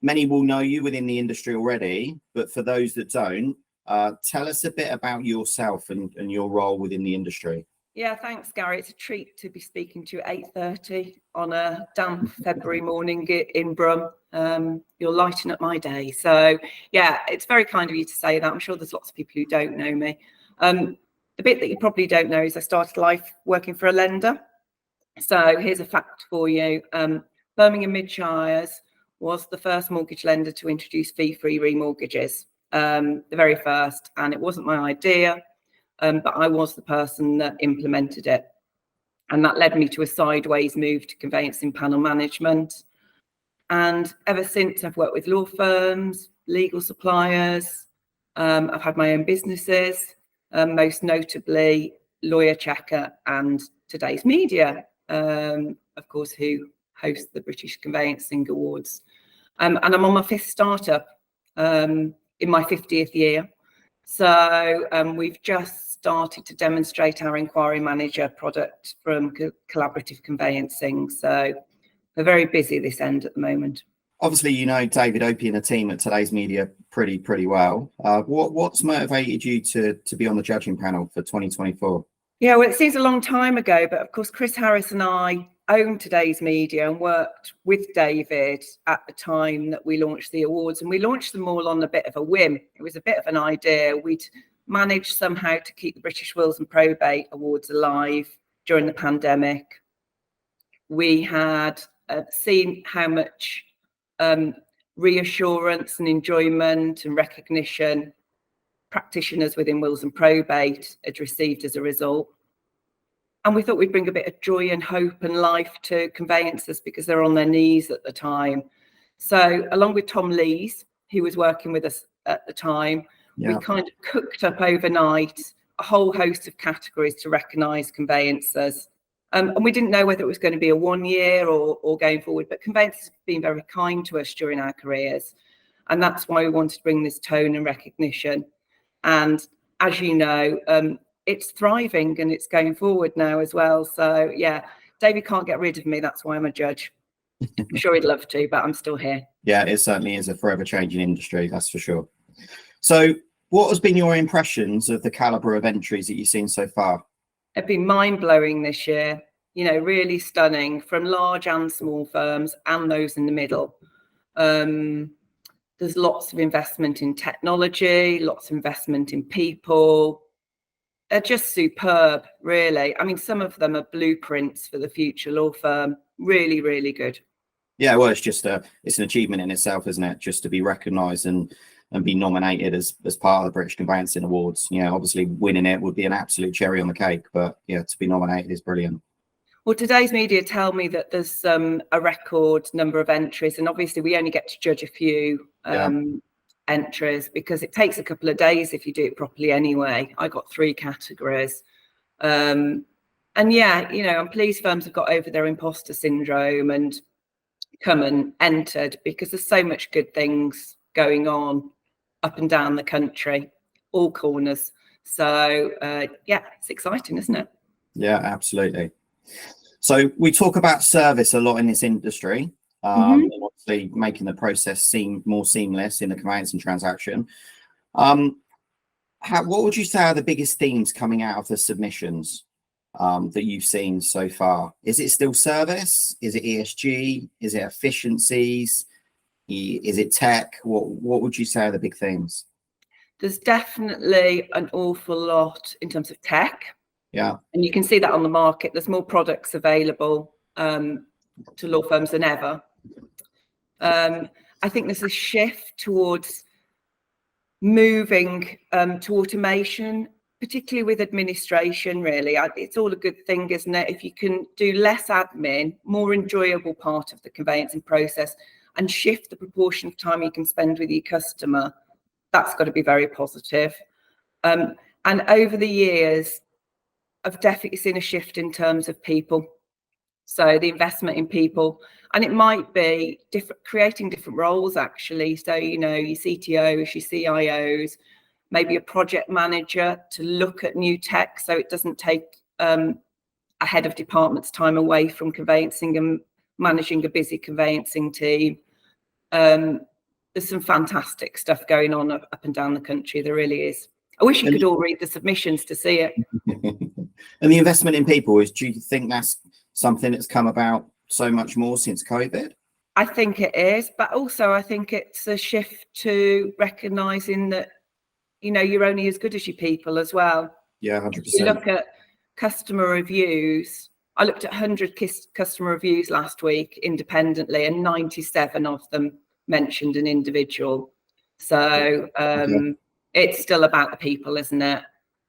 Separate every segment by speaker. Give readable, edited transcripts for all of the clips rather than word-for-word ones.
Speaker 1: many will know you within the industry already, but for those that don't, tell us a bit about yourself and your role within the industry.
Speaker 2: Yeah, thanks, Gary. It's a treat to be speaking to you at 8:30 on a damp February morning in Brum. You're lighting up my day. So, yeah, it's very kind of you to say that. I'm sure there's lots of people who don't know me. The bit that you probably don't know is I started life working for a lender. So here's a fact for you. Birmingham Midshires was the first mortgage lender to introduce fee-free remortgages, the very first, and it wasn't my idea. But I was the person that implemented it. And that led me to a sideways move to conveyancing panel management. And ever since, I've worked with law firms, legal suppliers. I've had my own businesses, most notably Lawyer Checker and Today's Media, of course, who host the British Conveyancing Awards. And I'm on my 5th startup in my 50th year. So we've just started to demonstrate our inquiry manager product from collaborative conveyancing. So we're very busy this end at the moment.
Speaker 1: Obviously, you know David Opie and the team at Today's Media pretty well. What's motivated you to be on the judging panel for 2024?
Speaker 2: Yeah, well, it seems a long time ago, but of course, Chris Harris and I owned Today's Media and worked with David at the time that we launched the awards, and we launched them all on a bit of a whim. It was a bit of an idea. We'd managed somehow to keep the British Wills and Probate Awards alive during the pandemic. We had seen how much reassurance and enjoyment and recognition practitioners within wills and probate had received as a result. And we thought we'd bring a bit of joy and hope and life to conveyancers because they're on their knees at the time. So along with Tom Lees, who was working with us at the time, we kind of cooked up overnight a whole host of categories to recognise conveyancers. And we didn't know whether it was going to be a 1 year or going forward, but conveyancers have been very kind to us during our careers. And that's why we wanted to bring this tone and recognition. And as you know, it's thriving and it's going forward now as well. So, yeah, David can't get rid of me. That's why I'm a judge. I'm sure he'd love to, but I'm still here.
Speaker 1: Yeah, it certainly is a forever changing industry, that's for sure. So what has been your impressions of the calibre of entries that you've seen so far?
Speaker 2: It's been mind-blowing this year, you know, really stunning from large and small firms and those in the middle. There's lots of investment in technology, lots of investment in people. They're just superb, really. I mean, some of them are blueprints for the future law firm. Really, really good.
Speaker 1: Yeah, well, it's an achievement in itself, isn't it? Just to be recognised and be nominated as part of the British Conveyancing Awards. You know, obviously winning it would be an absolute cherry on the cake, but yeah, to be nominated is brilliant.
Speaker 2: Well, Today's Media tell me that there's a record number of entries, and obviously we only get to judge a few entries because it takes a couple of days if you do it properly anyway. I got 3 categories. And yeah, you know, I'm pleased firms have got over their imposter syndrome and come and entered because there's so much good things going on up and down the country, all corners. So yeah, it's exciting, isn't it?
Speaker 1: Yeah, absolutely. So we talk about service a lot in this industry, and obviously making the process seem more seamless in the conveyancing transaction. What would you say are the biggest themes coming out of the submissions that you've seen so far? Is it still service? Is it ESG? Is it efficiencies? Is it tech? What would you say are the big things?
Speaker 2: There's definitely an awful lot in terms of tech.
Speaker 1: Yeah.
Speaker 2: And you can see that on the market. There's more products available to law firms than ever. I think there's a shift towards moving to automation, particularly with administration, really. It's all a good thing, isn't it? If you can do less admin, more enjoyable part of the conveyancing process, and shift the proportion of time you can spend with your customer, that's got to be very positive. And over the years, I've definitely seen a shift in terms of people. So the investment in people, and it might be creating different roles, actually. So, you know, your CTOs, your CIOs, maybe a project manager to look at new tech so it doesn't take a head of department's time away from conveyancing and managing a busy conveyancing team. there's some fantastic stuff going on up and down the country. There really is. I wish you could all read the submissions to see it.
Speaker 1: And the investment in people do you think that's something that's come about so much more since COVID?
Speaker 2: I think it is, but also I think it's a shift to recognizing that, you're only as good as your people as well.
Speaker 1: Yeah, 100%.
Speaker 2: You look at customer reviews. I looked at 100 customer reviews last week independently, and 97 of them mentioned an individual. So it's still about the people, isn't it?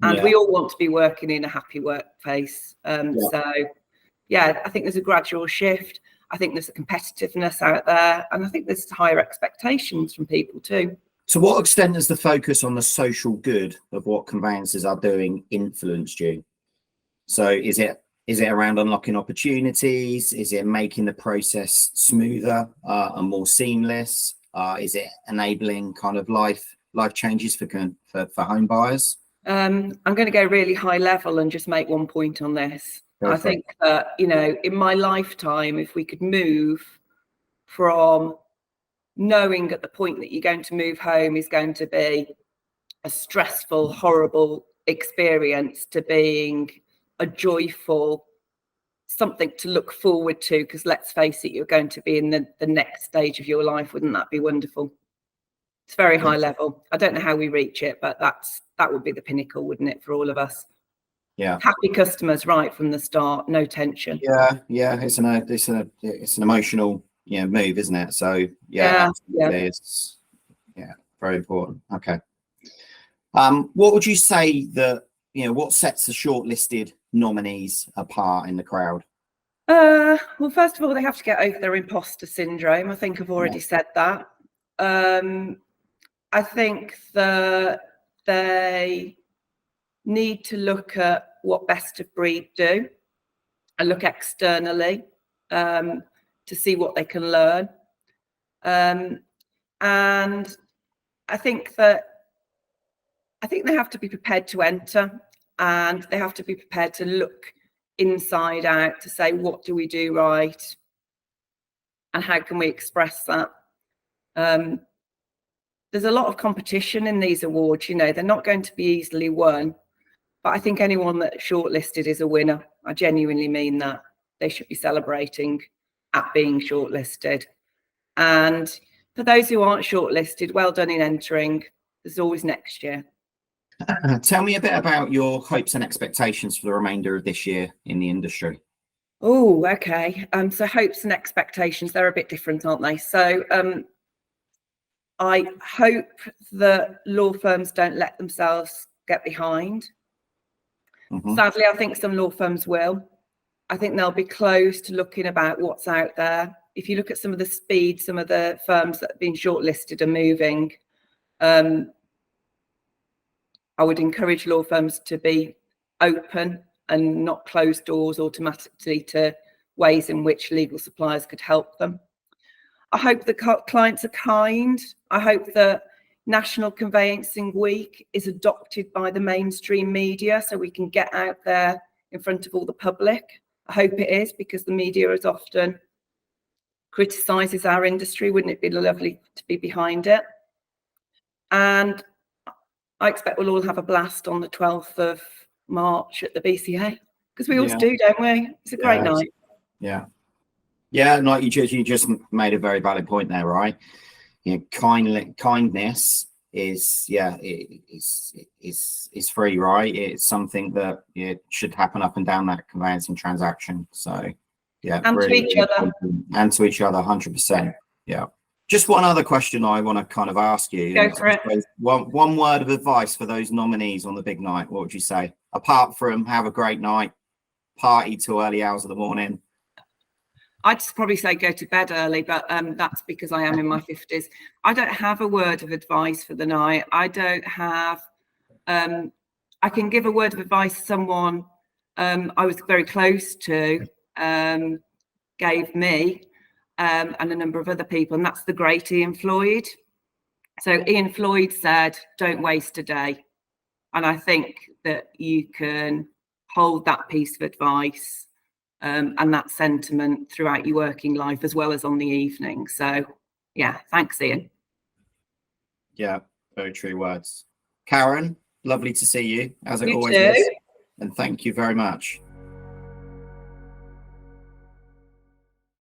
Speaker 2: And we all want to be working in a happy workplace. So, I think there's a gradual shift. I think there's a competitiveness out there, and I think there's higher expectations from people too.
Speaker 1: To what extent has the focus on the social good of what conveyancers are doing influenced you? So is it around unlocking opportunities? Is it making the process smoother and more seamless? Is it enabling kind of life changes for home buyers?
Speaker 2: I'm going to go really high level and just make one point on this. I think that, in my lifetime, if we could move from knowing at the point that you're going to move home is going to be a stressful, horrible experience, to being a joyful something to look forward to, because let's face it, you're going to be in the next stage of your life. Wouldn't that be wonderful? It's very high level. I don't know how we reach it, but that would be the pinnacle, wouldn't it, for all of us?
Speaker 1: Yeah.
Speaker 2: Happy customers right from the start, no tension.
Speaker 1: Yeah. It's an emotional move, isn't it? So it's very important. Okay. What would you say that what sets the shortlisted nominees apart in the crowd?
Speaker 2: Well, first of all, they have to get over their imposter syndrome. I think I've already said that. I think that they need to look at what best of breed do and look externally to see what they can learn. And I think they have to be prepared to enter, and they have to be prepared to look inside out to say, what do we do right? And how can we express that? There's a lot of competition in these awards, they're not going to be easily won. But I think anyone that's shortlisted is a winner. I genuinely mean that. They should be celebrating at being shortlisted. And for those who aren't shortlisted, well done in entering. There's always next year.
Speaker 1: Tell me a bit about your hopes and expectations for the remainder of this year in the industry.
Speaker 2: Oh, okay. So hopes and expectations, they're a bit different, aren't they? So I hope that law firms don't let themselves get behind. Mm-hmm. Sadly, I think some law firms will. I think they'll be close to looking about what's out there. If you look at some of the speed, some of the firms that have been shortlisted are moving. I would encourage law firms to be open and not close doors automatically to ways in which legal suppliers could help them. I hope the clients are kind. I hope that National Conveyancing Week is adopted by the mainstream media so we can get out there in front of all the public. I hope it is, because the media as often criticises our industry. Wouldn't it be lovely to be behind it? And I expect we'll all have a blast on the 12th of March at the BCA, because we always do, don't we? It's a great night.
Speaker 1: Yeah. Like you just made a very valid point there, right? Kindness is free, right? It's something that should happen up and down that conveyancing transaction. So
Speaker 2: and really, to each other,
Speaker 1: and to each other, 100%. Yeah. Just one other question I want to kind of ask you.
Speaker 2: Go for it.
Speaker 1: One word of advice for those nominees on the big night. What would you say? Apart from have a great night, party till early hours of the morning.
Speaker 2: I'd probably say go to bed early, but that's because I am in my 50s. I don't have a word of advice for the night. I don't have, I can give a word of advice to someone I was very close to, gave me, and a number of other people, and that's the great Ian Floyd. So Ian Floyd said, don't waste a day. And I think that you can hold that piece of advice and that sentiment throughout your working life as well as on the evening. So, yeah, thanks, Ian.
Speaker 1: Yeah, very true words. Karen, lovely to see you, as it
Speaker 2: You
Speaker 1: always
Speaker 2: too.
Speaker 1: is. And thank you very much.